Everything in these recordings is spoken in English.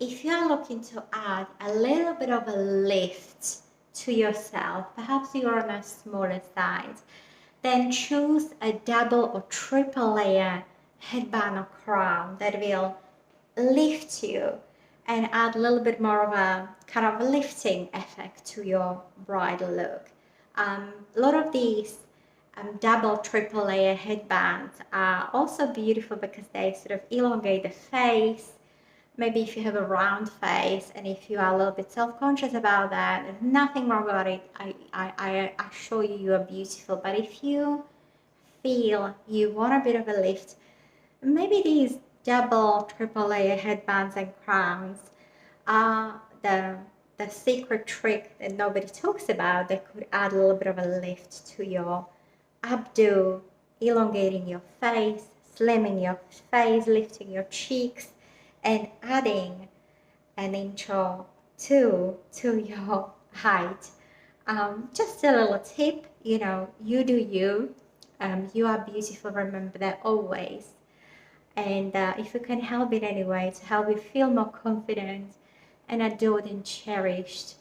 if you are looking to add a little bit of a lift to yourself, perhaps you're on a smaller side, then choose a double or triple layer headband or crown that will lift you and add a little bit more of a kind of a lifting effect to your bridal look. A lot of these double, triple layer headbands are also beautiful because they sort of elongate the face. Maybe if you have a round face and if you are a little bit self-conscious about that, there's nothing wrong about it. I assure you, you are beautiful. But if you feel you want a bit of a lift, maybe these double, triple layer headbands and crowns are the secret trick that nobody talks about that could add a little bit of a lift to your updo, elongating your face, slimming your face, lifting your cheeks, and adding an inch or two to your height. Just a little tip, you know, you do you. You are beautiful, remember that always. And if you can help it anyway, to help you feel more confident and adored and cherished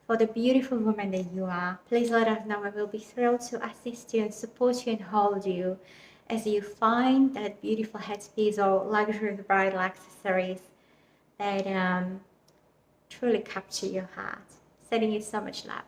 for the beautiful woman that you are, please let us know, and we'll be thrilled to assist you and support you and hold you as you find that beautiful headpiece or luxury bridal accessories that truly capture your heart. Sending you so much love.